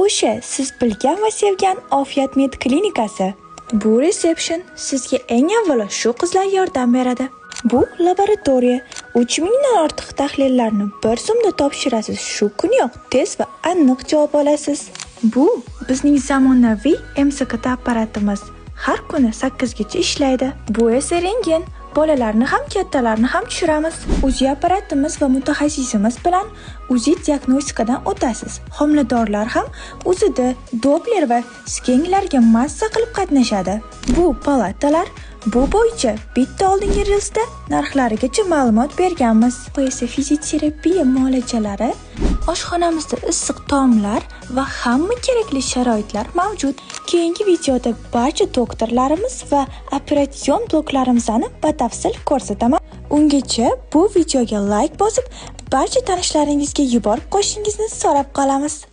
O'sha siz bilgan va sevgan Ofiyat Med klinikasi. Bu reseption sizga eng avvalo shu qizlar yordam beradi. Bu laboratoriya. 3000 dan ortiq tahlillarni bir zumda topshirasiz. Shu kuniyoq tez va aniq javob olasiz. Bu bizning zamonaviy MSK apparatimiz. Har kuni 8 gacha ishlaydi. Bu esa rentgen. Bolalarni ham, kattalarni ham tushiramiz. UZI apparatimiz va mutaxassisimiz bilan UZI diagnostikadan o'tasiz. Homiladorlar ham UZIda, Doppler va skenlarga massa qilib qatnashadi. Bu palatalar bu bo'yicha bitta oldingi reelsda narxlarigacha ma'lumot berganmiz. Bu esa fizioterapiya muolajalari, oshxonamizda issiq taomlar va hamma kerakli sharoitlar mavjud. Keyingi videoda barcha doktorlarimiz va operatsion bloklarimizni batafsil ko'rsataman. Ungacha bu videoga like bosib, barcha tanishlaringizga yuborib qo'yishingizni so'rab qolamiz.